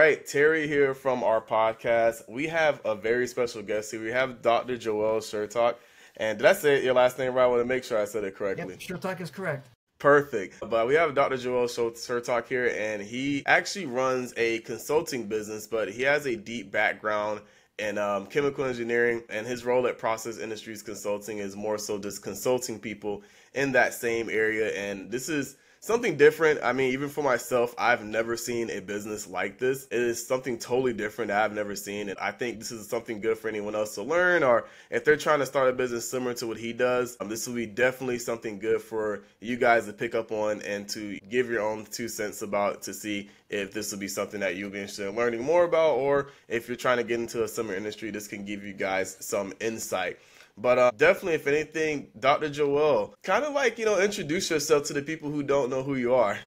right, Terry here from our podcast. We have a very special guest here. We have Dr. Joel Shertok. And did I say your last name right? I want to make sure I said it correctly. Yep, Shertok is correct. Perfect. But we have Dr. Joel Shertok here, and he actually runs a consulting business, but he has a deep background in chemical engineering, and his role at Process Industries Consulting is more so just consulting people in that same area. And this is something different. I mean, even for myself, I've never seen a business like this. It is something totally different that I've never seen. And I think this is something good for anyone else to learn, or if they're trying to start a business similar to what he does, this will be definitely something good for you guys to pick up on and to give your own 2 cents about, to see if this will be something that you'll be interested in learning more about, or if you're trying to get into a similar industry, this can give you guys some insight. But definitely, if anything, Dr. Joel, kind of like, introduce yourself to the people who don't know who you are.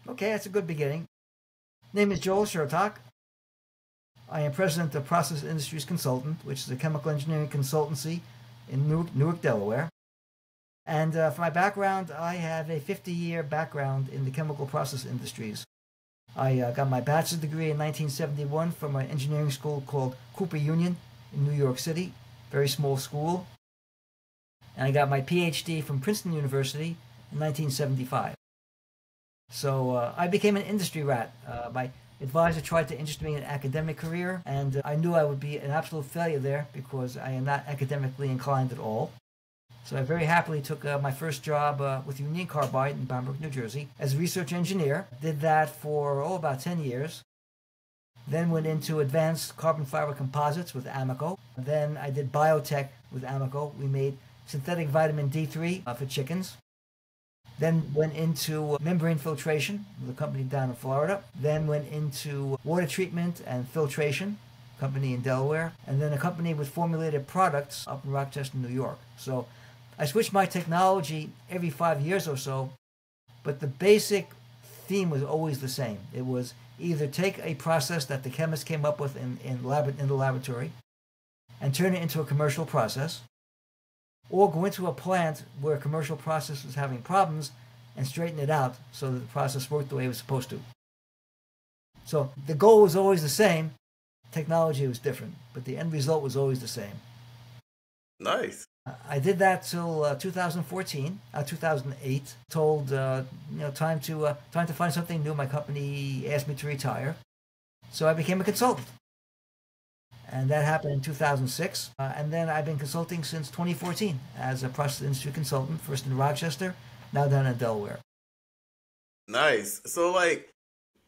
Okay, that's a good beginning. Name is Joel Shertok. I am president of Process Industries Consultant, which is a chemical engineering consultancy in Newark, Delaware. And for my background, I have a 50-year background in the chemical process industries. I got my bachelor's degree in 1971 from an engineering school called Cooper Union in New York City, very small school. And I got my PhD from Princeton University in 1975. So I became an industry rat. My advisor tried to interest me in an academic career, and I knew I would be an absolute failure there because I am not academically inclined at all. So I very happily took my first job with Union Carbide in Bamberg, New Jersey, as a research engineer. Did that for about 10 years. Then went into advanced carbon fiber composites with Amoco. Then I did biotech with Amoco. We made synthetic vitamin D3 for chickens. Then went into membrane filtration with a company down in Florida. Then went into water treatment and filtration, company in Delaware. And then a company with formulated products up in Rochester, New York. So I switched my technology every 5 years or so, but the basic theme was always the same. It was either take a process that the chemist came up with in the laboratory and turn it into a commercial process, or go into a plant where a commercial process was having problems and straighten it out so that the process worked the way it was supposed to. So the goal was always the same. Technology was different, but the end result was always the same. Nice. I did that till 2008. Told time to find something new. My company asked me to retire, so I became a consultant, and that happened in 2006. And then I've been consulting since 2014 as a process industry consultant, first in Rochester, now down in Delaware. Nice. So, I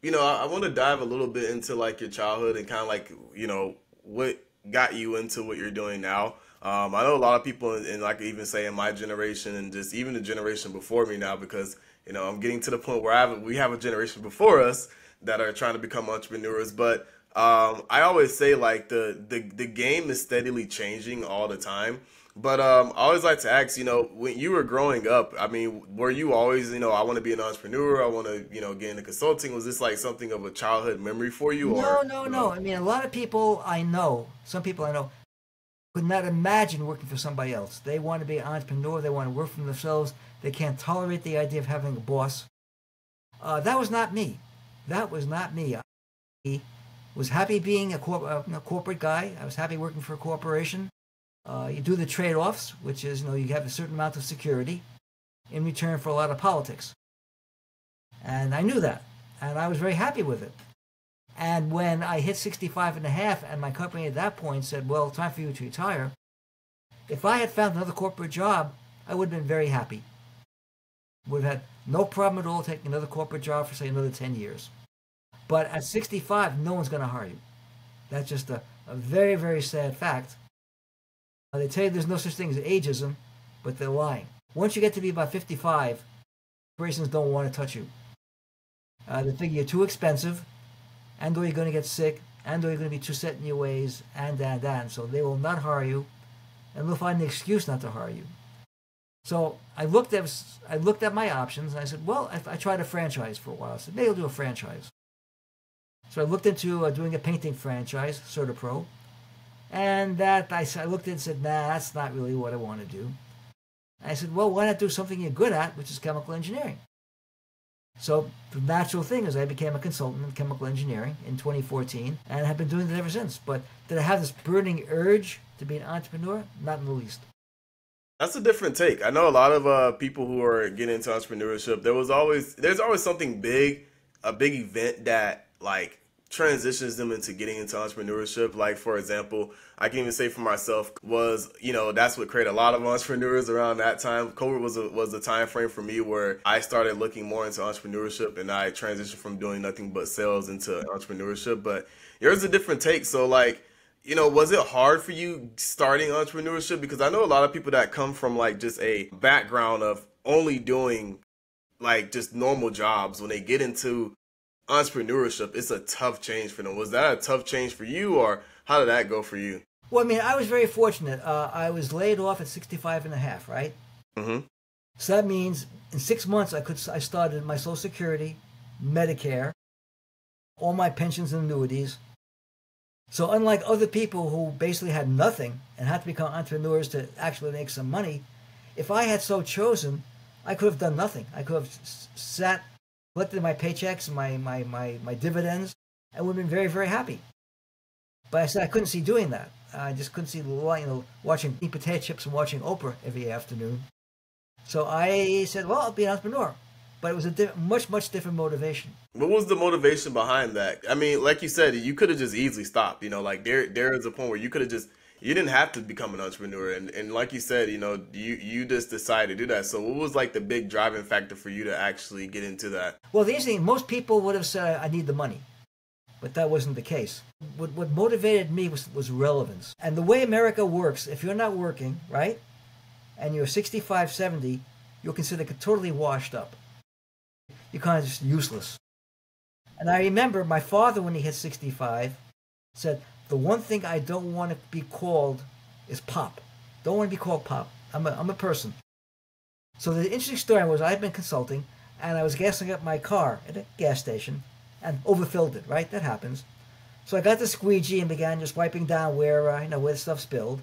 want to dive a little bit into your childhood and kind of what got you into what you're doing now. I know a lot of people, and I could even say in my generation and just even the generation before me now, because I'm getting to the point where we have a generation before us that are trying to become entrepreneurs. But I always say the game is steadily changing all the time. But I always like to ask, when you were growing up, I mean, were you always, I want to be an entrepreneur, I want to, get into consulting? Was this something of a childhood memory for you? No. I mean, a lot of people I know, some people I know, could not imagine working for somebody else. They want to be an entrepreneur. They want to work for themselves. They can't tolerate the idea of having a boss. That was not me. That was not me. I was happy being a corporate guy. I was happy working for a corporation. You do the trade-offs, which is, you have a certain amount of security in return for a lot of politics. And I knew that. And I was very happy with it. And when I hit 65 and a half, and my company at that point said, well, time for you to retire, if I had found another corporate job, I would have been very happy. Would have had no problem at all taking another corporate job for, say, another 10 years. But at 65, no one's going to hire you. That's just a very, very sad fact. They tell you there's no such thing as ageism, but they're lying. Once you get to be about 55, corporations don't want to touch you. They figure you're too expensive, and or you're going to get sick, and or you're going to be too set in your ways, and. So they will not hire you, and they'll find an excuse not to hire you. So I looked at my options, and I said, well, I tried a franchise for a while. I said, maybe I'll do a franchise. So I looked into doing a painting franchise, Shertok, and that I looked at it and said, nah, that's not really what I want to do. And I said, well, why not do something you're good at, which is chemical engineering? So the natural thing is I became a consultant in chemical engineering in 2014 and have been doing it ever since. But did I have this burning urge to be an entrepreneur? Not in the least. That's a different take. I know a lot of people who are getting into entrepreneurship. There's always something big, a big event that like transitions them into getting into entrepreneurship. Like for example, I can even say for myself was that's what created a lot of entrepreneurs around that time. COVID was a time frame for me where I started looking more into entrepreneurship and I transitioned from doing nothing but sales into entrepreneurship. But yours is a different take. So like was it hard for you starting entrepreneurship? Because I know a lot of people that come from like just a background of only doing like just normal jobs. When they get into entrepreneurship, it's a tough change for them. Was that a tough change for you, or how did that go for you? Well, I mean, I was very fortunate. I was laid off at 65 and a half, right? Mm-hmm. So that means in 6 months I started my Social Security, Medicare, all my pensions and annuities. So unlike other people who basically had nothing and had to become entrepreneurs to actually make some money, if I had so chosen, I could have done nothing. I could have sat, collected my paychecks and my dividends, and would have been very, very happy. But I said I couldn't see doing that. I just couldn't see watching eating potato chips and watching Oprah every afternoon. So I said, well, I'll be an entrepreneur. But it was a much different motivation. What was the motivation behind that? I mean, like you said, you could have just easily stopped. Like there is a point where you could have you didn't have to become an entrepreneur, and like you said, you just decided to do that. So what was like the big driving factor for you to actually get into that? Well, the interesting thing, most people would have said I need the money, but that wasn't the case. What motivated me was relevance. And the way America works, if you're not working, right, and you're 65, 70, you're considered totally washed up. You're kind of just useless. And I remember my father, when he hit 65, said, the one thing I don't want to be called is Pop. Don't want to be called Pop. I'm a person. So the interesting story was I had been consulting, and I was gassing up my car at a gas station and overfilled it, right? That happens. So I got the squeegee and began just wiping down where the stuff spilled.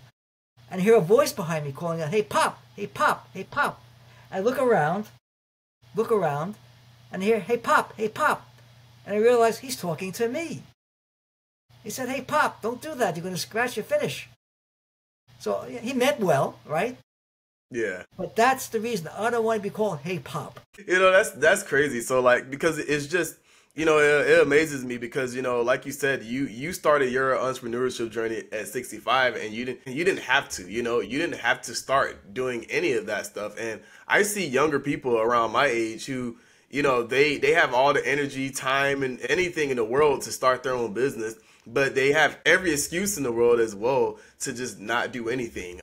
And I hear a voice behind me calling out, hey, Pop, hey, Pop, hey, Pop. I look around, and I hear, hey, Pop, hey, Pop. And I realize he's talking to me. He said, hey, Pop, don't do that. You're going to scratch your finish. So he meant well, right? Yeah. But that's the reason. I don't want to be called, hey, Pop. That's crazy. So like, because it's just, it amazes me because, like you said, you started your entrepreneurship journey at 65 and you didn't have to, you didn't have to start doing any of that stuff. And I see younger people around my age who, they have all the energy, time, and anything in the world to start their own business, but they have every excuse in the world as well to just not do anything.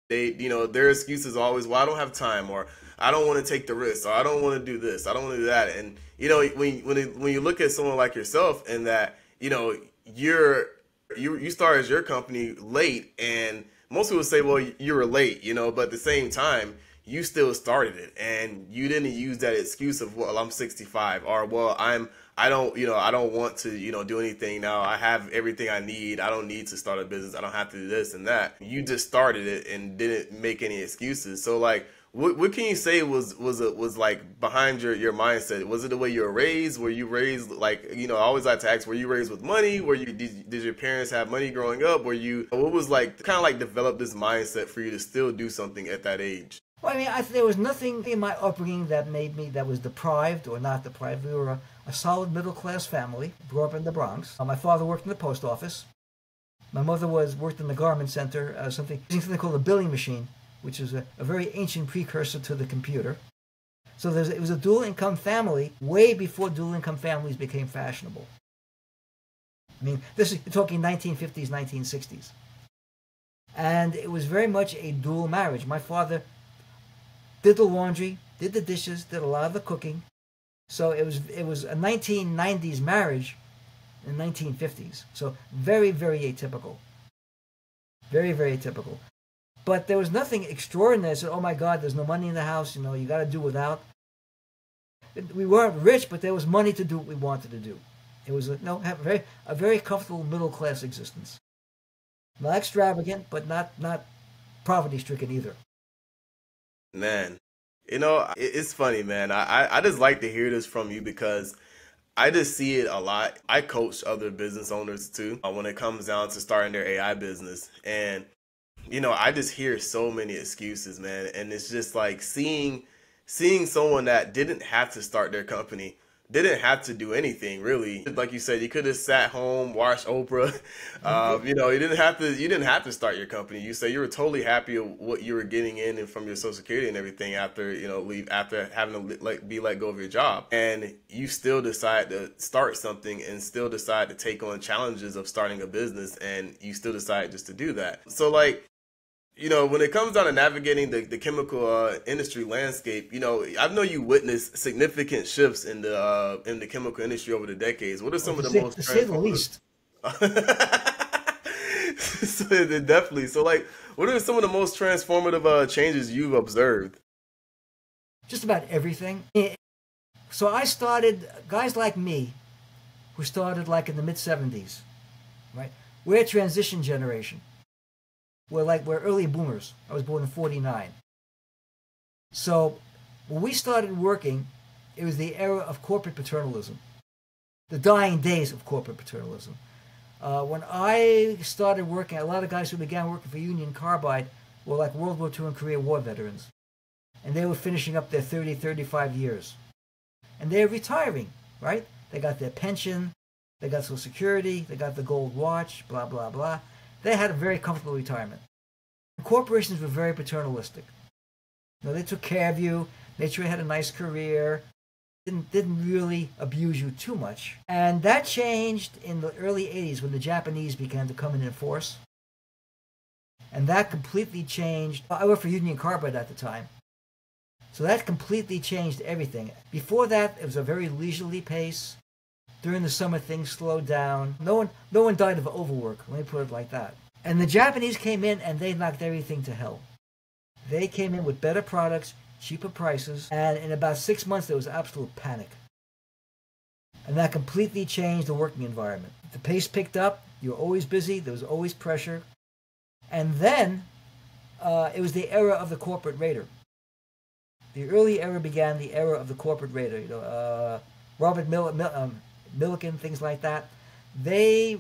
They, their excuse is always, well, I don't have time, or I don't want to take the risk, or I don't want to do this, I don't want to do that. And, when you look at someone like yourself and that, you started your company late, and most people say, well, you were late, but at the same time, you still started it, and you didn't use that excuse of, well, I'm 65, or well, I don't want to, do anything now. I have everything I need. I don't need to start a business. I don't have to do this and that. You just started it and didn't make any excuses. So like, what can you say was like behind your mindset? Was it the way you were raised? Were you raised like, I always like to ask, were you raised with money? Did your parents have money growing up? What was like kind of like develop this mindset for you to still do something at that age? Well, I mean, there was nothing in my upbringing that was deprived or not deprived. We were a solid middle-class family, grew up in the Bronx. My father worked in the post office. My mother worked in the garment center, something called a billing machine, which is a very ancient precursor to the computer. So it was a dual-income family way before dual-income families became fashionable. I mean, you're talking 1950s, 1960s. And it was very much a dual marriage. My father did the laundry, did the dishes, did a lot of the cooking. So it was a 1990s marriage in the 1950s. So very, very atypical. Very, very atypical. But there was nothing extraordinary. I said, oh my God, there's no money in the house, you got to do without. We weren't rich, but there was money to do what we wanted to do. It was a very comfortable middle-class existence. Not extravagant, but not poverty-stricken either. Man, It's funny, man. I just like to hear this from you because I just see it a lot. I coach other business owners too when it comes down to starting their AI business. And, I just hear so many excuses, man. And it's just like seeing someone that didn't have to start their company, didn't have to do anything really. Like you said, you could have sat home, watched Oprah. You didn't have to start your company. You say you were totally happy with what you were getting in and from your Social Security and everything after leave after having to be let go of your job, and you still decide to start something and still decide to take on challenges of starting a business, and you still decide just to do that. So like, when it comes down to navigating the chemical industry landscape, I know you witnessed significant shifts in the chemical industry over the decades. What are some of the most to say the least? Definitely. So, like, what are some of the most transformative changes you've observed? Just about everything. So I started, guys like me, who started like in the mid-70s, right? We're a transition generation. We're early boomers. I was born in 49. So when we started working, it was the era of corporate paternalism, the dying days of corporate paternalism. When I started working, a lot of guys who began working for Union Carbide were like World War II and Korean War veterans. And they were finishing up their 30, 35 years. And they're retiring, right? They got their pension, they got Social Security, they got the gold watch, blah, blah, blah. They had a very comfortable retirement. Corporations were very paternalistic. They took care of you, made sure you had a nice career, didn't really abuse you too much. And that changed in the early 80s when the Japanese began to come in and force. And that completely changed. I worked for Union Carbide at the time. So that completely changed everything. Before that, it was a very leisurely pace. During the summer, things slowed down. No one died of overwork, let me put it like that. And the Japanese came in and they knocked everything to hell. They came in with better products, cheaper prices, and in about 6 months there was absolute panic. And that completely changed the working environment. The pace picked up, you were always busy, there was always pressure. And then it was the era of the corporate raider. The early era began the era of the corporate raider. Robert Millikan, things like that. They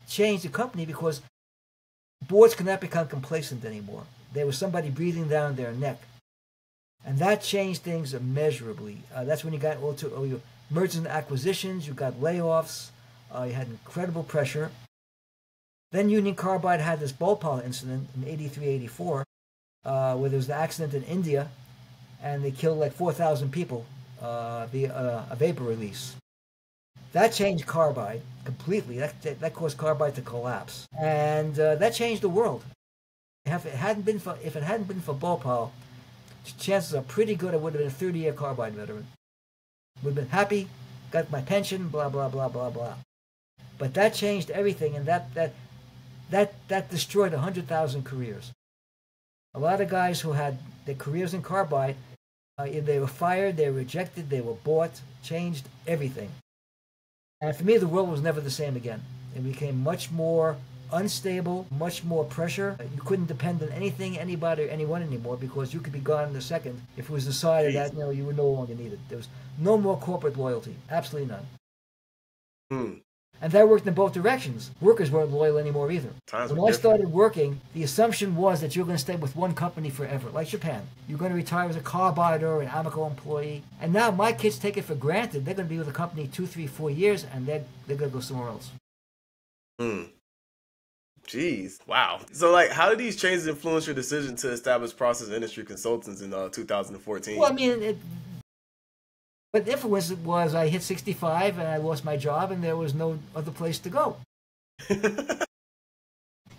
changed the company because boards could not become complacent anymore. There was somebody breathing down their neck. And that changed things immeasurably. That's when you got all your mergers and acquisitions, you got layoffs, you had incredible pressure. Then Union Carbide had this Bhopal incident in 83, 84, where there was an accident in India, and they killed like 4,000 people via a vapor release. That changed Carbide completely. That caused Carbide to collapse. And that changed the world. If it hadn't been for Bhopal, chances are pretty good I would have been a 30-year Carbide veteran. Would have been happy, got my pension, blah, blah, blah, blah, blah. But that changed everything, and that destroyed 100,000 careers. A lot of guys who had their careers in Carbide, they were fired, they were rejected, they were bought, changed everything. And for me, the world was never the same again. It became much more unstable, much more pressure. You couldn't depend on anything, anybody, or anyone anymore because you could be gone in a second if it was decided that you were no longer needed. There was no more corporate loyalty, absolutely none. And that worked in both directions. Workers weren't loyal anymore either. When I started working, the assumption was that you're going to stay with one company forever, like Japan. You're going to retire as a Carbide or an Amoco employee. And now my kids take it for granted. They're going to be with a company 2, 3, 4 years, and they're going to go somewhere else. Jeez. Wow. So, like, how did these changes influence your decision to establish Process Industry Consultants in 2014? Well, I mean, what the influence was I hit 65 and I lost my job and there was no other place to go. It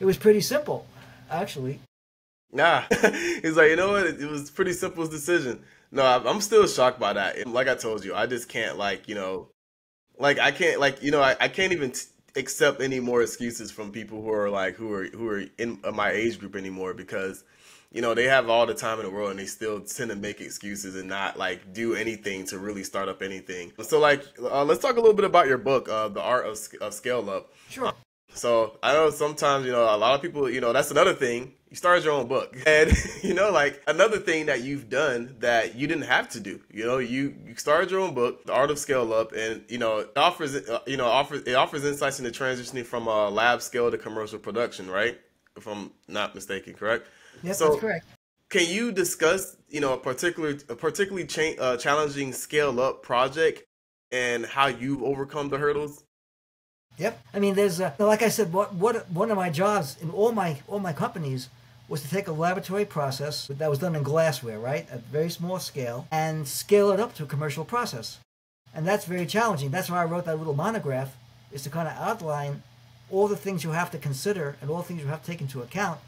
was pretty simple, actually. Nah. He's like, you know what? It was a pretty simple decision. No, I'm still shocked by that. Like I told you, I just can't I can't even accept any more excuses from people who are in my age group anymore because they have all the time in the world and they still tend to make excuses and not do anything to really start up anything. So let's talk a little bit about your book, The Art of Scale Up. Sure. So I know sometimes, a lot of people, that's another thing. You started your own book. And, like another thing that you've done that you didn't have to do. You started your own book, The Art of Scale Up, and, it offers insights into transitioning from a lab scale to commercial production, right? If I'm not mistaken, correct? Yep, that's So correct. can you discuss, a particularly challenging scale up project and how you've overcome the hurdles? Yep. I mean, there's like I said, what one of my jobs in all my companies was to take a laboratory process that was done in glassware, right, at very small scale, and scale it up to a commercial process, and that's very challenging. That's why I wrote that little monograph, is to kind of outline all the things you have to consider and all the things you have to take into account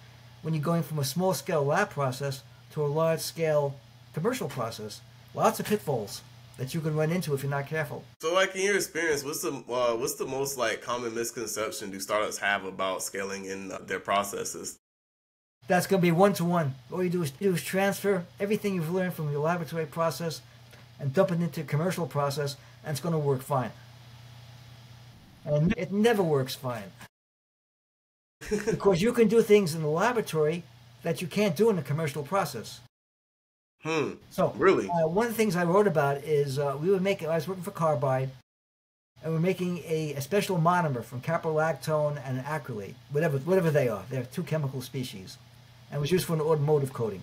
when you're going from a small scale lab process to a large scale commercial process. Lots of pitfalls that you can run into if you're not careful. So, like in your experience, what's the most like common misconception do startups have about scaling in their processes? That's going to be one to one. All you do is transfer everything you've learned from your laboratory process and dump it into a commercial process, and it's going to work fine. And it never works fine because you can do things in the laboratory that you can't do in a commercial process. So, Really? one of the things I wrote about is we were making. I was working for Carbide, and we're making a special monomer from caprolactone and acrylate, whatever they are. They're two chemical species, and it was used for an automotive coating.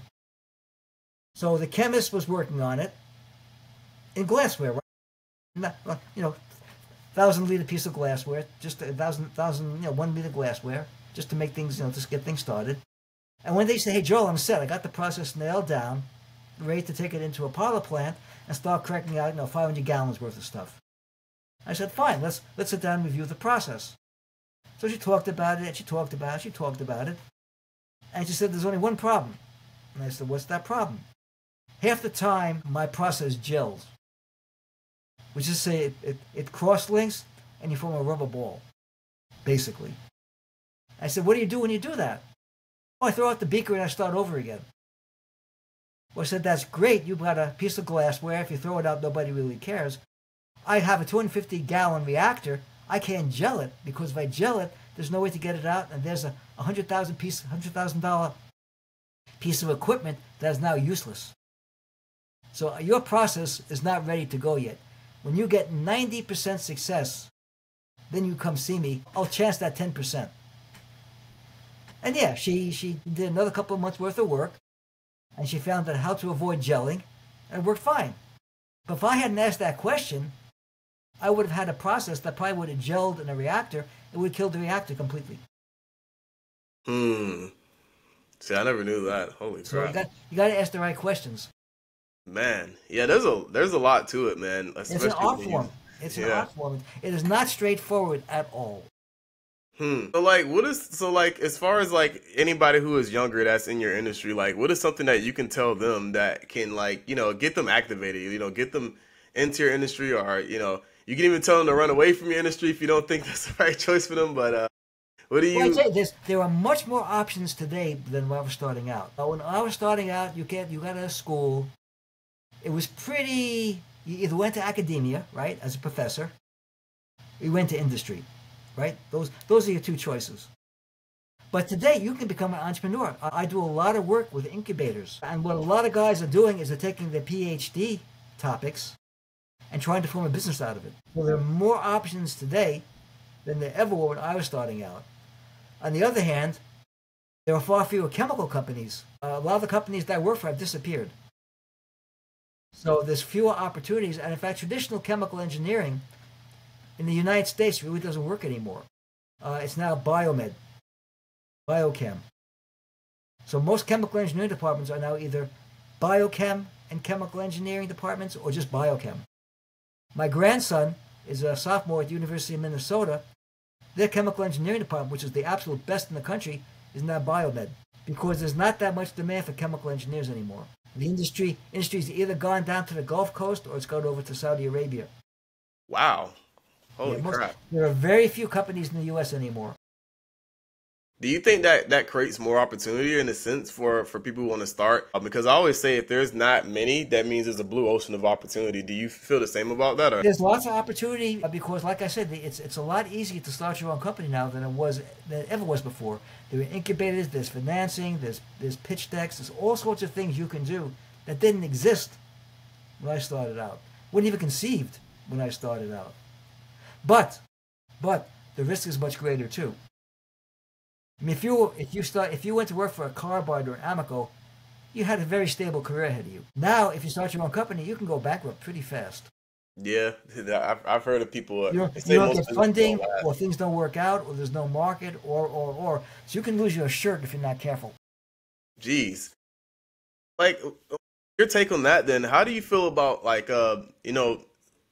So the chemist was working on it in glassware, right? 1,000 liter piece of glassware, just a thousand 1 liter glassware, just to make things, just get things started. And when they say, "Hey Joel, I'm set. I got the process nailed down, ready to take it into a pilot plant and start cracking out 500 gallons worth of stuff." I said, "Fine, let's sit down and review the process." So she talked about it, and she talked about it, she talked about it, and she said, "There's only one problem." And I said, "What's that problem?" "Half the time, my process gels, which is to say it cross-links and you form a rubber ball, basically." I said, "What do you do when you do that?" "Oh, I throw out the beaker and I start over again." Well, I said, "That's great. You've got a piece of glassware. If you throw it out, nobody really cares. I have a 250-gallon reactor. I can't gel it because if I gel it, there's no way to get it out, and there's a $100,000 piece of equipment that is now useless. So your process is not ready to go yet. When you get 90% success, then you come see me. I'll chance that 10%. And yeah, she did another couple of months worth of work, and she found out how to avoid gelling, and it worked fine. But if I hadn't asked that question, I would have had a process that probably would have gelled in a reactor. It would have killed the reactor completely. See, I never knew that. Holy So crap. you got to ask the right questions. Man. Yeah, there's a lot to it, man. It's an Especially art when form. It's an yeah. art form. It is not straightforward at all. So like as far as like anybody who is younger that's in your industry, like what is something that you can tell them that can like, get them activated, get them into your industry, or, you can even tell them to run away from your industry if you don't think that's the right choice for them. But what do Well, I'd you say there are much more options today than when I was starting out. When I was starting out, you got out of school. It was pretty. You either went to academia, right, as a professor, or you went to industry, right? Those are your two choices. But today, you can become an entrepreneur. I do a lot of work with incubators, and what a lot of guys are doing is they're taking their PhD topics and trying to form a business out of it. Well, there are more options today than there ever were when I was starting out. On the other hand, there are far fewer chemical companies. A lot of the companies that I work for have disappeared. So there's fewer opportunities, and in fact, traditional chemical engineering in the United States really doesn't work anymore. It's now biomed, biochem. So most chemical engineering departments are now either biochem and chemical engineering departments or just biochem. My grandson is a sophomore at the University of Minnesota. Their chemical engineering department, which is the absolute best in the country, is now biomed because there's not that much demand for chemical engineers anymore. The industry's either gone down to the Gulf Coast or it's gone over to Saudi Arabia. Wow. Holy crap. There are very few companies in the U.S. anymore. Do you think that that creates more opportunity in a sense for people who want to start? Because I always say if there's not many, that means there's a blue ocean of opportunity. Do you feel the same about that? Or? There's lots of opportunity because, like I said, it's a lot easier to start your own company now than it ever was before. There are incubators, there's financing, there's pitch decks, there's all sorts of things you can do that didn't exist when I started out. Wasn't even conceived when I started out. But the risk is much greater too. I mean, if you went to work for a Carbide or an Amoco, you had a very stable career ahead of you. Now, if you start your own company, you can go bankrupt pretty fast. Yeah, I've heard of people You don't get funding, or things don't work out, or there's no market, or. So you can lose your shirt if you're not careful. Jeez. Like, your take on that then, how do you feel about like,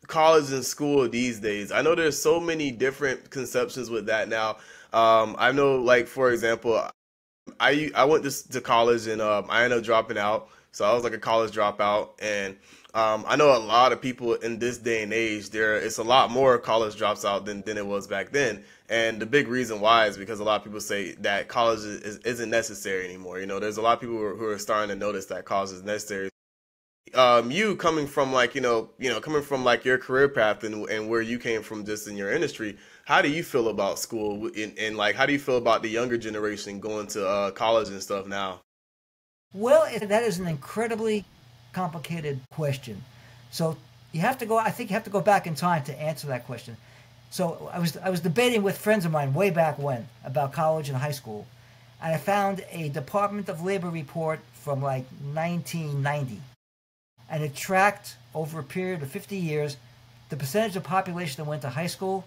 college and school these days? I know there's so many different conceptions with that now. I know, like, for example, I went to college and I ended up dropping out. So I was like a college dropout, and I know a lot of people in this day and age, it's a lot more college drops out than it was back then. And the big reason why is because a lot of people say that college isn't necessary anymore. You know, there's a lot of people who are starting to notice that college is necessary. You coming from like, coming from like your career path and where you came from just in your industry, how do you feel about school and like, how do you feel about the younger generation going to college and stuff now? Well, that is an incredibly complicated question. So I think you have to go back in time to answer that question. So I was debating with friends of mine way back when about college and high school, and I found a Department of Labor report from like 1990, and it tracked over a period of 50 years the percentage of population that went to high school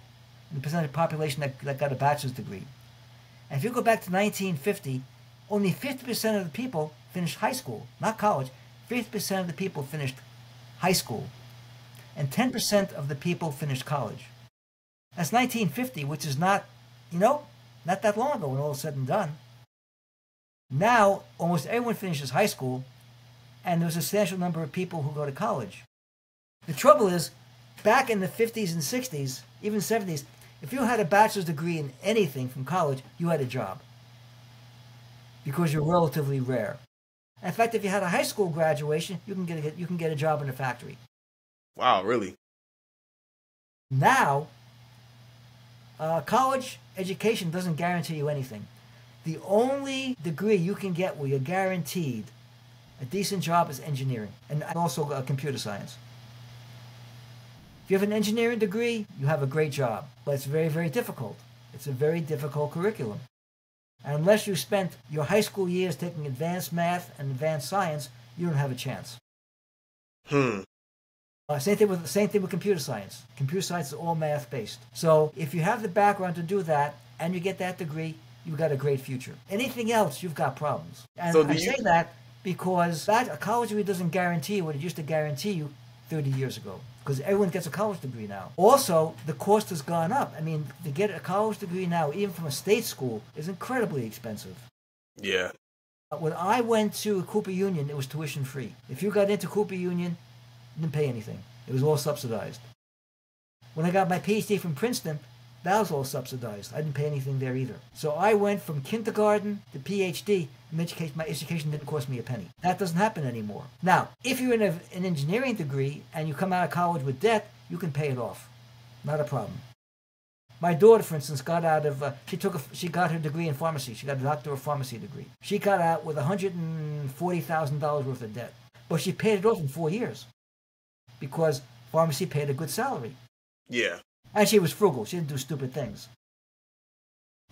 and the percentage of population that got a bachelor's degree. And if you go back to 1950, only 50% of the people finished high school, not college. 50% of the people finished high school, and 10% of the people finished college. That's 1950, which is not that long ago when all is said and done. Now, almost everyone finishes high school, and there's a substantial number of people who go to college. The trouble is, back in the 50s and 60s, even 70s, if you had a bachelor's degree in anything from college, you had a job because you're relatively rare. In fact, if you had a high school graduation, you can get a job in a factory. Wow, really? Now, college education doesn't guarantee you anything. The only degree you can get where you're guaranteed a decent job is engineering, and also computer science. If you have an engineering degree, you have a great job, but it's very, very difficult. It's a very difficult curriculum. And unless you spent your high school years taking advanced math and advanced science, you don't have a chance. Same thing with computer science. Computer science is all math based. So if you have the background to do that and you get that degree, you've got a great future. Anything else, you've got problems. And so I say that because a college degree doesn't guarantee you what it used to guarantee you 30 years ago. Because everyone gets a college degree now. Also, the cost has gone up. I mean, to get a college degree now, even from a state school, is incredibly expensive. Yeah. When I went to Cooper Union, it was tuition free. If you got into Cooper Union, you didn't pay anything. It was all subsidized. When I got my PhD from Princeton, that was all subsidized. I didn't pay anything there either. So I went from kindergarten to PhD, and my education didn't cost me a penny. That doesn't happen anymore. Now, if you're in an engineering degree and you come out of college with debt, you can pay it off. Not a problem. My daughter, for instance, got out of, she got her degree in pharmacy. She got a doctor of pharmacy degree. She got out with $140,000 worth of debt. But she paid it off in 4 years because pharmacy paid a good salary. Yeah. And she was frugal. She didn't do stupid things.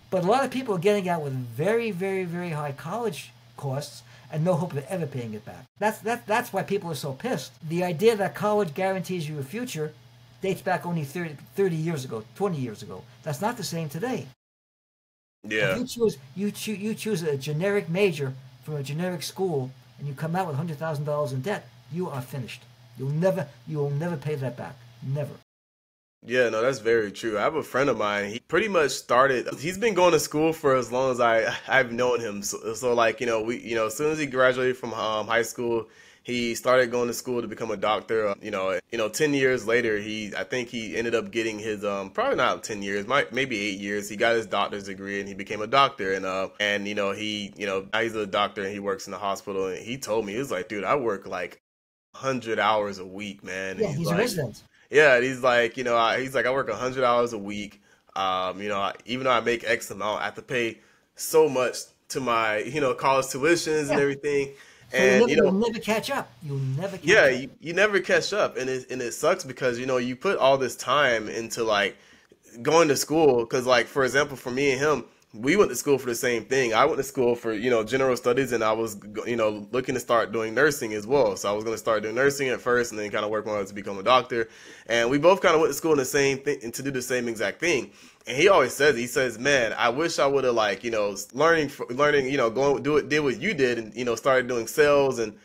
But a lot of people are getting out with very, very, very high college costs and no hope of ever paying it back. That's why people are so pissed. The idea that college guarantees you a future dates back only 30 years ago, 20 years ago. That's not the same today. Yeah. If you choose a generic major from a generic school and you come out with $100,000 in debt, you are finished. You will never pay that back. Never. Yeah, no, that's very true. I have a friend of mine. He pretty much he's been going to school for as long as I've known him. So like, as soon as he graduated from high school, He started going to school to become a doctor. 10 years later, I think he ended up getting his, probably not 10 years, maybe 8 years. He got his doctor's degree and he became a doctor. Now he's a doctor and he works in the hospital. And he told me, he was like, dude, I work like 100 hours a week, man. And Yeah, he's a resident. yeah, and he's like, I work 100 hours a week. Even though I make X amount, I have to pay so much to my, college tuitions and Yeah. everything. So And, you'll never catch up. You'll never catch yeah, up. you never catch up. And it sucks because, you put all this time into like going to school. Cause like, for example, for me and him, we went to school for the same thing. I went to school for, general studies, and I was, looking to start doing nursing as well. So I was going to start doing nursing at first and then kind of work my way to become a doctor. And we both kind of went to school in the same thing and to do the same exact thing. And he always says, man, I wish I would have learning, did what you did and, started doing sales and,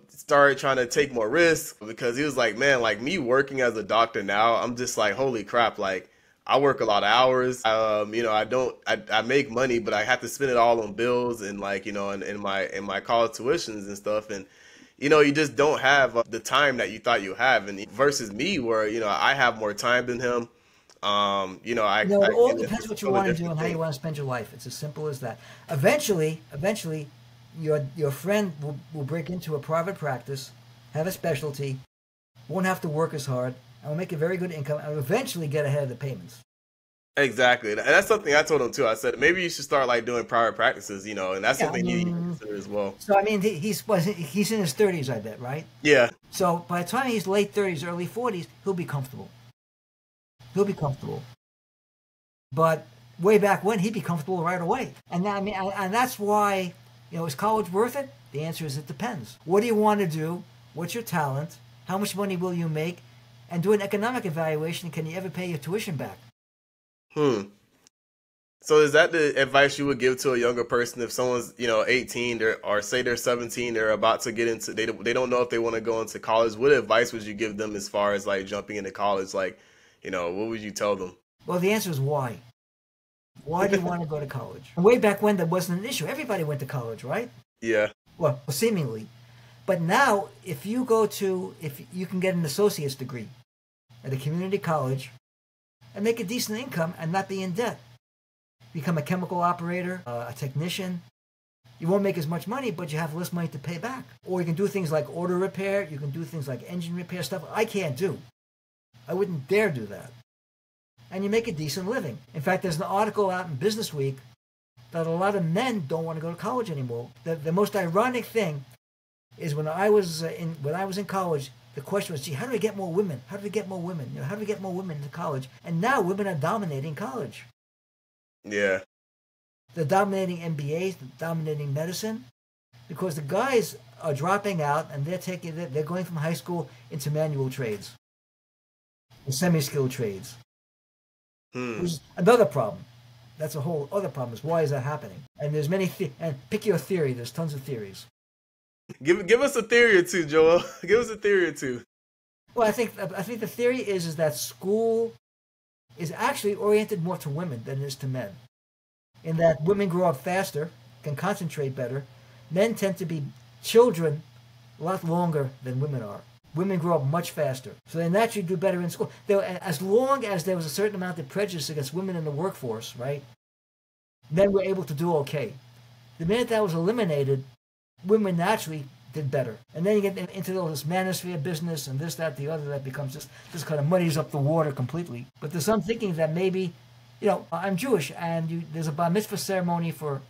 started trying to take more risks, because he was like, man, like me working as a doctor now, I'm just like, holy crap. Like, I work a lot of hours. I make money, but I have to spend it all on bills and in my college tuitions and stuff. And, you just don't have the time that you thought you have. And versus me where, I have more time than him. It all depends what you want to do and how you want to spend your life. It's as simple as that. Eventually, your friend will break into a private practice, have a specialty, won't have to work as hard, and will make a very good income, and eventually get ahead of the payments. Exactly. And that's something I told him too. I said, maybe you should start like doing private practices, and that's something you consider as well. So, I mean, he's in his 30s, I bet, right? Yeah. So by the time he's late 30s, early 40s, he'll be comfortable. But way back when, he'd be comfortable right away. And that's why, is college worth it? The answer is it depends. What do you want to do? What's your talent? How much money will you make? And do an economic evaluation. Can you ever pay your tuition back? So is that the advice you would give to a younger person if someone's, 18 or say they're 17, they're about to get into, they don't know if they want to go into college? What advice would you give them as far as like jumping into college? Like, what would you tell them? Well, the answer is why. Why do you want to go to college? And way back when, that wasn't an issue. Everybody went to college, right? Yeah. Well, seemingly. But now, if you can get an associate's degree at a community college and make a decent income and not be in debt, become a chemical operator, a technician, you won't make as much money, but you have less money to pay back. Or you can do things like auto repair. You can do things like engine repair, stuff I can't do. I wouldn't dare do that. And you make a decent living. In fact, there's an article out in Business Week that a lot of men don't want to go to college anymore. The most ironic thing is when I was in college, the question was, gee, how do we get more women? How do we get more women? How do we get more women into college? And now women are dominating college. Yeah. They're dominating MBAs, they're dominating medicine, because the guys are dropping out and they're going from high school into manual trades, semi-skilled trades. Which is another problem. That's a whole other problem. Is why is that happening? And there's many. And pick your theory. There's tons of theories. Give us a theory or two, Joel. Give us a theory or two. Well, I think the theory is that school is actually oriented more to women than it is to men. In that women grow up faster, can concentrate better. Men tend to be children a lot longer than women are. Women grow up much faster, so they naturally do better in school. As long as there was a certain amount of prejudice against women in the workforce, right, men were able to do okay. The minute that was eliminated, women naturally did better. And then you get into all this manosphere business and this, that, the other, that becomes just kind of muddies up the water completely. But there's some thinking that maybe, I'm Jewish, and there's a bar mitzvah ceremony for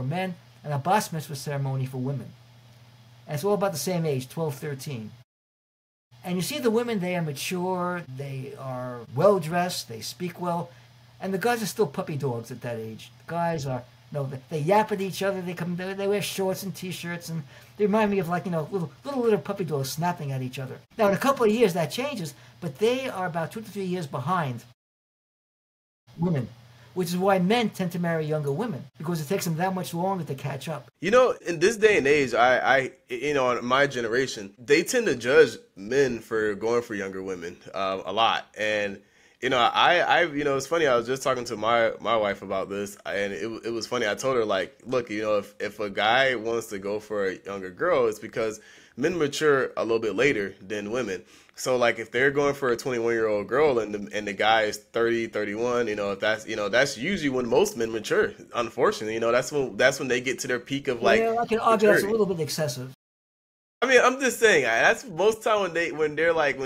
men and a bas mitzvah ceremony for women. And it's all about the same age, 12, 13. And you see the women, they are mature, they are well-dressed, they speak well, and the guys are still puppy dogs at that age. The guys are, they yap at each other, they wear shorts and T-shirts, and they remind me of little puppy dogs snapping at each other. Now, in a couple of years, that changes, but they are about 2 to 3 years behind women. Which is why men tend to marry younger women, because it takes them that much longer to catch up. In this day and age, in my generation, they tend to judge men for going for younger women a lot. And It's funny. I was just talking to my wife about this, and it was funny. I told her like, look, if a guy wants to go for a younger girl, it's because men mature a little bit later than women. So like, if they're going for a 21-year-old girl and the guy is 30, 31, if that's usually when most men mature. Unfortunately, that's when they get to their peak of like Yeah, I can argue that's a maturity. little bit excessive. I mean, I'm just saying that's most time when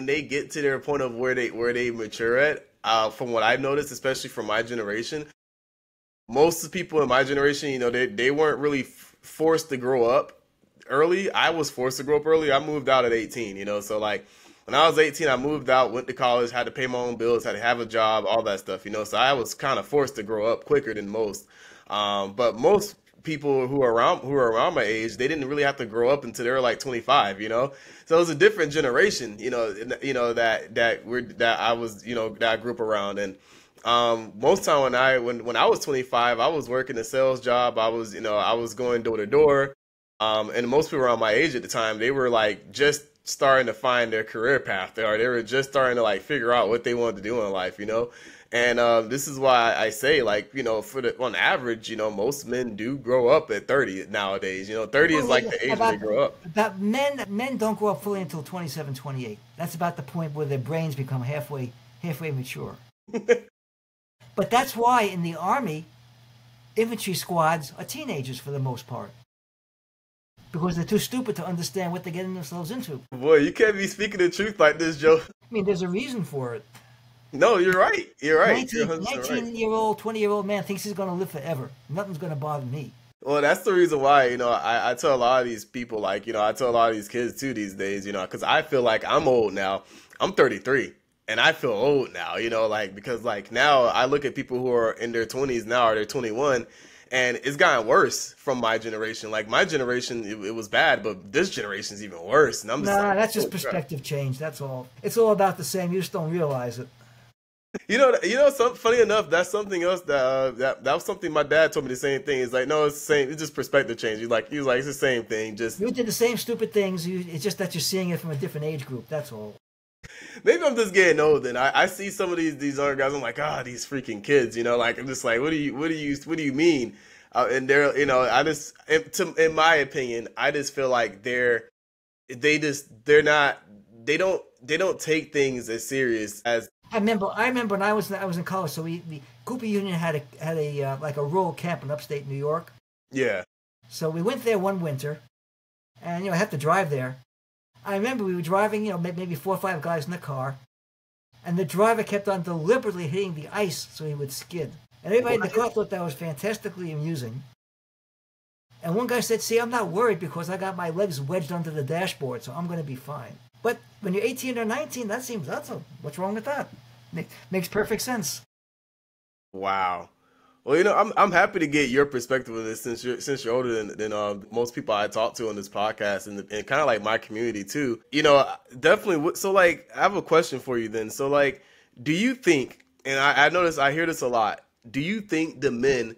they get to their point of where they mature at. From what I've noticed, especially from my generation, most of the people in my generation, they weren't really forced to grow up early. I was forced to grow up early. I moved out at 18. So like when I was 18, I moved out, went to college, had to pay my own bills, had to have a job, all that stuff. So I was kind of forced to grow up quicker than most. But most people who are around my age, they didn't really have to grow up until they were like 25. So it was a different generation. That I grew up around. And most time when I was 25, I was working a sales job. I was going door to door. And most people around my age at the time, they were like just starting to find their career path, or they were just starting to like figure out what they wanted to do in life. And this is why I say, like, on average, most men do grow up at 30 nowadays. 30 is like the age where they grow up. About men don't grow up fully until 27, 28. That's about the point where their brains become halfway mature. But that's why in the Army, infantry squads are teenagers for the most part. Because they're too stupid to understand what they're getting themselves into. Boy, you can't be speaking the truth like this, Joe. I mean, there's a reason for it. No, you're right. You're right. You're 19-year-old, 20-year-old man thinks he's going to live forever. Nothing's going to bother me. Well, that's the reason why, I tell a lot of these people, like, I tell a lot of these kids too these days, because I feel like I'm old now. I'm 33 and I feel old now, like, because like now I look at people who are in their 20s now, or they're 21, and it's gotten worse from my generation. Like my generation, it was bad, but this generation's even worse. And I'm just like, that's just oh, crap. perspective change. That's all. It's all about the same. You just don't realize it. Funny enough, that's something else that was something my dad told me the same thing. He's like, no, it's the same. It's just perspective change. He was like, it's the same thing. Just you did the same stupid things. It's just that you're seeing it from a different age group. That's all. Maybe I'm just getting old, and I see some of these other guys. I'm like, these freaking kids. Like I'm just like, what do you mean? And they're, in my opinion, I just feel like they don't take things as serious as. I remember when I was in college. So the Cooper Union had a like a rural camp in upstate New York. Yeah. So we went there one winter, and I had to drive there. I remember we were driving, maybe 4 or 5 guys in the car, and the driver kept on deliberately hitting the ice so he would skid. And everybody in the car thought that was fantastically amusing. And one guy said, "See, I'm not worried because I got my legs wedged under the dashboard, so I'm going to be fine." But when you're 18 or 19, what's wrong with that? Makes perfect sense. Wow. Well, I'm happy to get your perspective of this since you're older than most people I talk to on this podcast and kind of like my community too. Definitely. So like, I have a question for you then. So like, do you think? And I hear this a lot. Do you think the men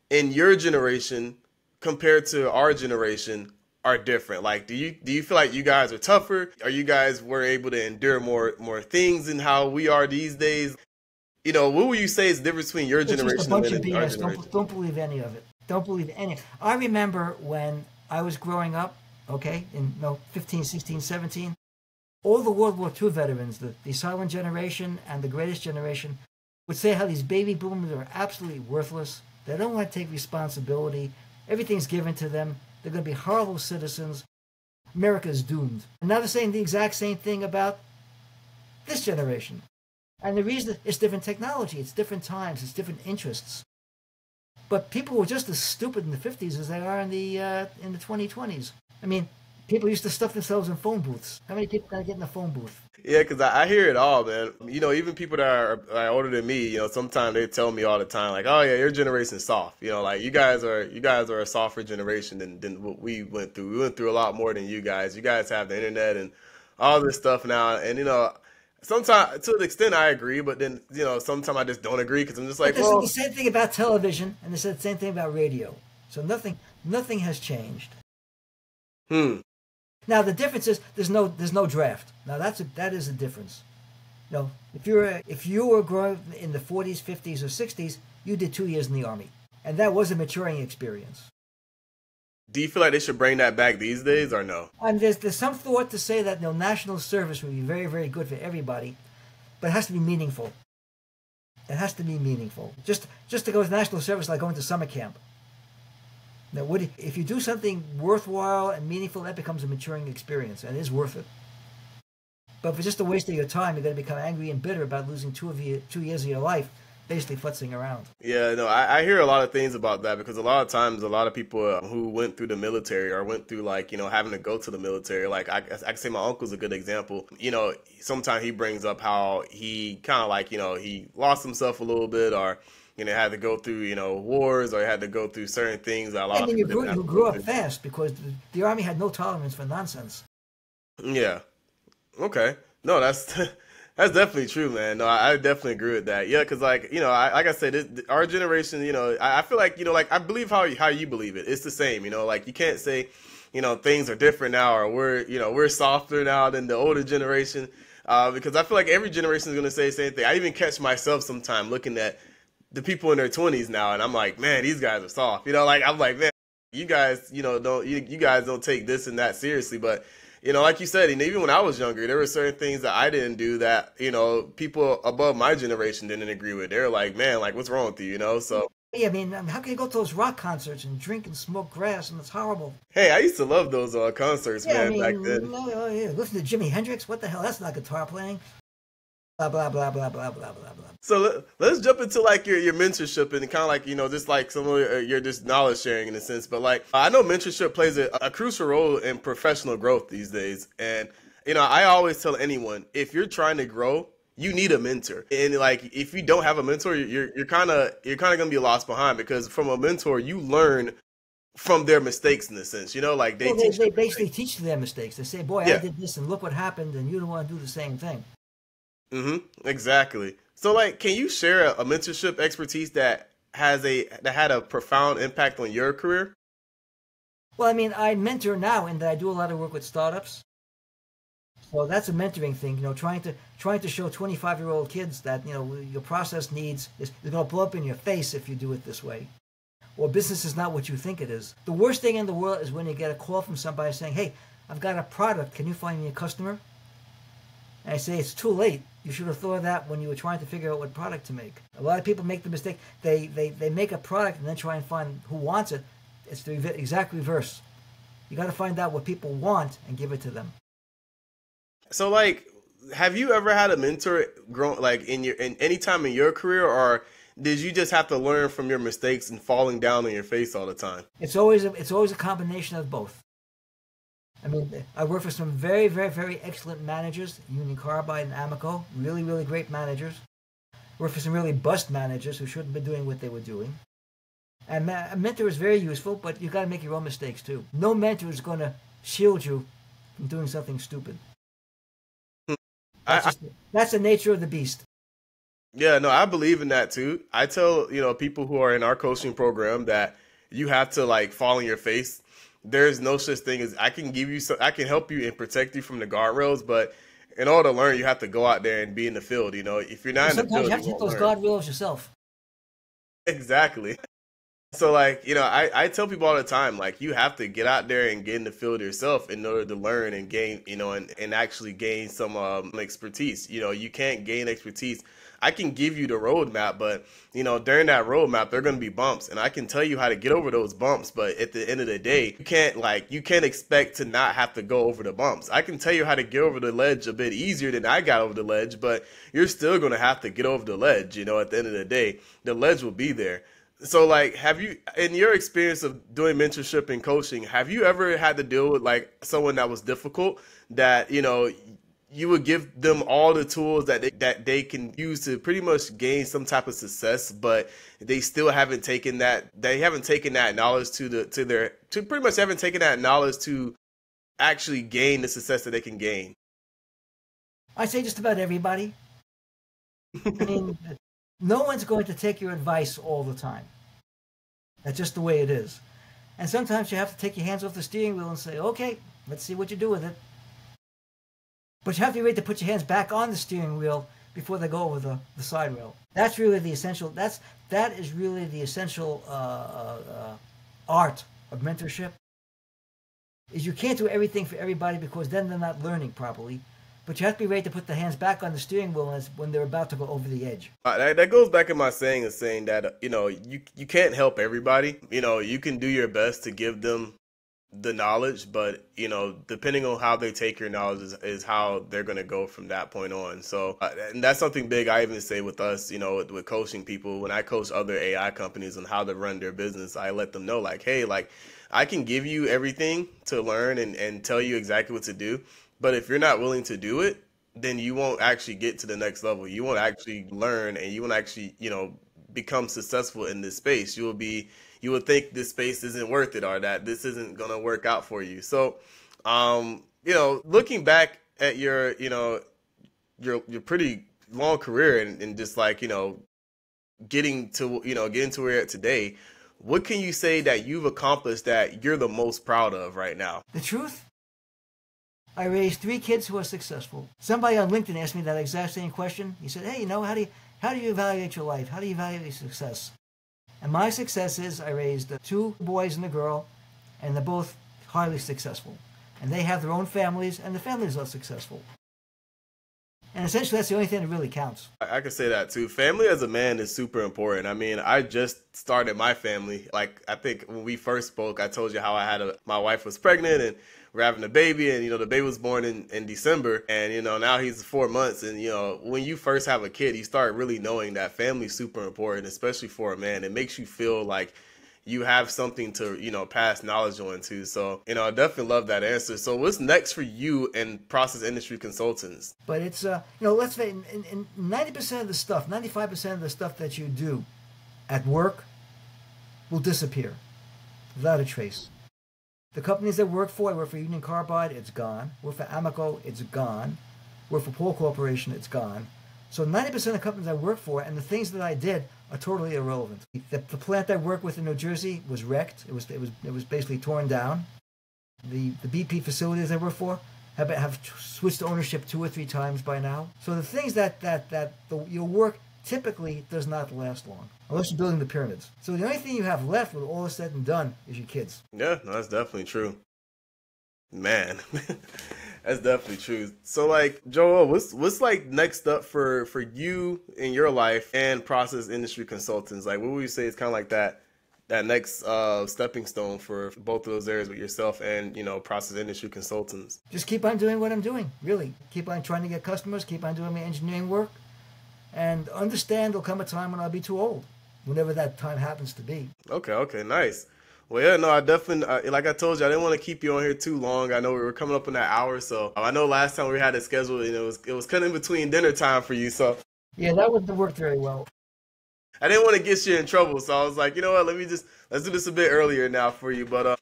in your generation compared to our generation are different? Like, do you feel like you guys are tougher? Are you guys were able to endure more things than how we are these days? What would you say is the difference between your generation It's just a bunch of and our BS. generation? Don't believe any of it. Don't believe any. I remember when I was growing up, in 15, 16, 17, all the World War II veterans, the silent generation and the greatest generation, would say how these baby boomers are absolutely worthless. They don't want to take responsibility. Everything's given to them. They're going to be horrible citizens. America's doomed. And now they're saying the exact same thing about this generation. And the reason it's different technology, it's different times, it's different interests. But people were just as stupid in the 50s as they are in the 2020s. I mean, people used to stuff themselves in phone booths. How many people gotta get in a phone booth? Yeah, because I hear it all, man. Even people that are older than me, sometimes they tell me all the time, like, "Oh yeah, your generation's soft." Like you guys are a softer generation than what we went through. We went through a lot more than you guys. You guys have the internet and all this stuff now, and sometimes to an extent I agree, but then sometimes I just don't agree because I'm just like, well, the same thing about television, and they said the same thing about radio. So nothing has changed. Now the difference is there's no draft. Now that is a difference. if you were growing in the 40s, 50s, or 60s, you did 2 years in the Army. And that was a maturing experience. Do you feel like they should bring that back these days or no? And there's some thought to say that national service would be very, very good for everybody, but it has to be meaningful. It has to be meaningful. Just to go to national service like going to summer camp. Now, if you do something worthwhile and meaningful, that becomes a maturing experience, and it is worth it. But if it's just a waste of your time, you're going to become angry and bitter about losing 2 years of your life basically futzing around. Yeah, no, I hear a lot of things about that because a lot of times, a lot of people who went through the military or went through having to go to the military, I can say my uncle's a good example. Sometimes he brings up how he kind of he lost himself a little bit or, had to go through, wars or had to go through certain things that a lot of people you grew up fast because the Army had no tolerance for nonsense. Yeah. Okay. No, that's definitely true, man. No, I definitely agree with that. Yeah, because like I said, our generation, I feel like I believe how you believe it. It's the same, you can't say, things are different now or we're softer now than the older generation, because I feel like every generation is gonna say the same thing. I even catch myself sometime looking at the people in their 20s now, and I'm like, man, these guys are soft. I'm like, man, you guys, you guys don't take this and that seriously, but. Like you said, even when I was younger, there were certain things that I didn't do that, people above my generation didn't agree with. They were like, man, what's wrong with you, So. Yeah, I mean, how can you go to those rock concerts and drink and smoke grass, and it's horrible? Hey, I used to love those concerts, man, back then. Listen to Jimi Hendrix? What the hell? That's not guitar playing. Blah, blah, blah, blah, blah, blah, blah, blah. So let's jump into your mentorship and kind of just some of your just knowledge sharing in a sense. But I know mentorship plays a crucial role in professional growth these days. And, I always tell anyone, if you're trying to grow, you need a mentor. And if you don't have a mentor, you're kind of going to be lost behind because from a mentor, you learn from their mistakes in a sense, they basically teach their mistakes. They say, boy, yeah. I did this and look what happened. And you don't want to do the same thing. Mm-hmm. Exactly. So, can you share a mentorship expertise that had a profound impact on your career? Well, I mean, I mentor now, and I do a lot of work with startups. So that's a mentoring thing, trying to show 25-year-old kids that your process is going to blow up in your face if you do it this way, or business is not what you think it is. The worst thing in the world is when you get a call from somebody saying, "Hey, I've got a product. Can you find me a customer?" And I say, it's too late. You should have thought of that when you were trying to figure out what product to make. A lot of people make the mistake. They make a product and then try and find who wants it. It's the exact reverse. You got to find out what people want and give it to them. So, have you ever had a mentor grow in any time in your career, or did you just have to learn from your mistakes and falling down on your face all the time? It's always a combination of both. I mean, I work for some very, very, very excellent managers, Union Carbide and Amoco, really, really great managers. Work for some really bust managers who shouldn't be doing what they were doing. And a mentor is very useful, but you got to make your own mistakes too. No mentor is going to shield you from doing something stupid. That's the nature of the beast. Yeah, no, I believe in that too. I tell people who are in our coaching program that you have to fall on your face. There's no such thing as I can help you and protect you from the guardrails, but in order to learn, you have to go out there and be in the field. If you're not in the field, sometimes you have to hit those guardrails yourself. Exactly. So I tell people all the time, you have to get out there and get in the field yourself in order to learn and gain, and actually gain some expertise. You can't gain expertise. I can give you the roadmap, but during that roadmap, there are going to be bumps, and I can tell you how to get over those bumps. But at the end of the day, you can't expect to not have to go over the bumps. I can tell you how to get over the ledge a bit easier than I got over the ledge, but you're still going to have to get over the ledge. At the end of the day, the ledge will be there. So, have you, in your experience of doing mentorship and coaching, have you ever had to deal with someone that was difficult that you would give them all the tools that they can use to pretty much gain some type of success, but they still haven't taken that knowledge to actually gain the success that they can gain? I say just about everybody. I mean, no one's going to take your advice all the time. That's just the way it is. And sometimes you have to take your hands off the steering wheel and say, okay, let's see what you do with it. But you have to be ready to put your hands back on the steering wheel before they go over the side rail. That's really the essential. That is really the essential art of mentorship. Is you can't do everything for everybody because then they're not learning properly. But you have to be ready to put the hands back on the steering wheel when they're about to go over the edge. That goes back in my saying of saying that, you can't help everybody. You can do your best to give them the knowledge, but, depending on how they take your knowledge is how they're going to go from that point on. So, and that's something big I even say with us, with coaching people. When I coach other AI companies on how to run their business, I let them know like, hey, like I can give you everything to learn and tell you exactly what to do. But if you're not willing to do it, then you won't actually get to the next level. You won't actually learn and you won't actually, become successful in this space. You will think this space isn't worth it or that this isn't going to work out for you. So, looking back at your pretty long career and just like, getting to where you're at today, what can you say that you've accomplished that you're the most proud of right now? The truth? I raised 3 kids who are successful. Somebody on LinkedIn asked me that exact same question. He said, hey, how do you evaluate your life? How do you evaluate your success? And my success is I raised 2 boys and a girl, and they're both highly successful. And they have their own families, and the families are successful. And essentially, that's the only thing that really counts. I can say that too. Family as a man is super important. I mean, I just started my family. Like, I think when we first spoke, I told you how my wife was pregnant and we're having a baby, and, the baby was born in December, and, now he's 4 months. And, when you first have a kid, you start really knowing that family's super important, especially for a man. It makes you feel like you have something to, pass knowledge on to. So, I definitely love that answer. So what's next for you in process industry consultants? But it's, let's say in 90% of the stuff, 95% of the stuff that you do at work will disappear without a trace. The companies I work for Union Carbide, it's gone. Work for Amoco, it's gone. Work for Paul Corporation, it's gone. So 90% of the companies I work for and the things that I did are totally irrelevant. The plant I work with in New Jersey was wrecked. It was basically torn down. The BP facilities I work for have switched ownership 2 or 3 times by now. So the things your work typically does not last long, unless you're building the pyramids. So the only thing you have left when all is said and done is your kids. Yeah, no, that's definitely true. Man, that's definitely true. So, like, Joel, what's like next up for you in your life and process industry consultants? Like, what would you say is kind of like that next stepping stone for both of those areas with yourself and, process industry consultants? Just keep on doing what I'm doing, really. Keep on trying to get customers, keep on doing my engineering work, and understand there'll come a time when I'll be too old, whenever that time happens to be. Okay, nice. Well, yeah, no, I definitely, like I told you, I didn't want to keep you on here too long. I know we were coming up on that hour, so I know last time we had it scheduled, and it was kind of in between dinner time for you, so. Yeah, that wouldn't have worked very well. I didn't want to get you in trouble, so I was like, you know what, let's do this a bit earlier now for you, but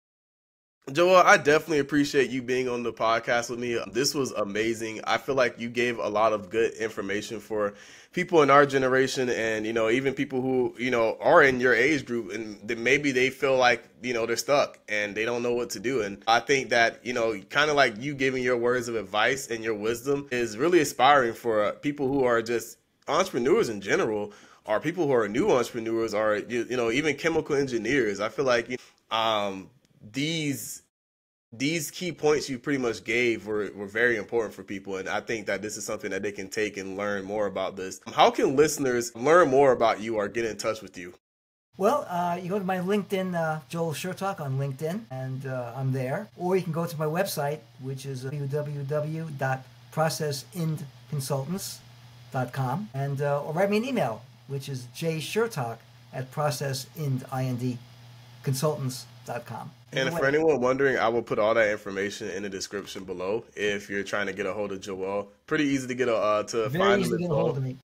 Joel, I definitely appreciate you being on the podcast with me. This was amazing. I feel like you gave a lot of good information for people in our generation and, even people who, are in your age group and maybe they feel like, they're stuck and they don't know what to do. And I think that, kind of like you giving your words of advice and your wisdom is really inspiring for people who are just entrepreneurs in general, or people who are new entrepreneurs, or, even chemical engineers. I feel like, these key points you pretty much gave were very important for people, and I think that this is something that they can take and learn more about this. How can listeners learn more about you or get in touch with you? Well, you go to my LinkedIn, Joel Shertok on LinkedIn, and I'm there. Or you can go to my website, which is www.processindconsultants.com, and or write me an email, which is jshertok@processindconsultants.com. And for anyone wondering, I will put all that information in the description below if you're trying to get a hold of Joel. Pretty easy to get find him. Get a hold of me.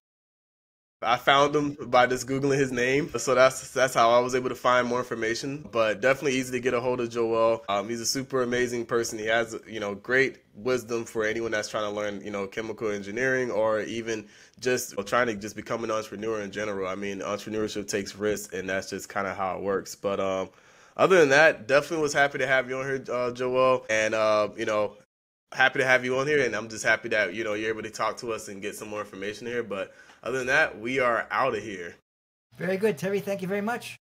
I found him by just Googling his name. So that's how I was able to find more information. But definitely easy to get a hold of Joel. He's a super amazing person. He has, great wisdom for anyone that's trying to learn, chemical engineering or even just trying to just become an entrepreneur in general. I mean, entrepreneurship takes risks, and that's just kind of how it works. But other than that, definitely was happy to have you on here, Joel. And, happy to have you on here, and I'm just happy that you're able to talk to us and get some more information here. But other than that, we are out of here. Very good, Terry. Thank you very much.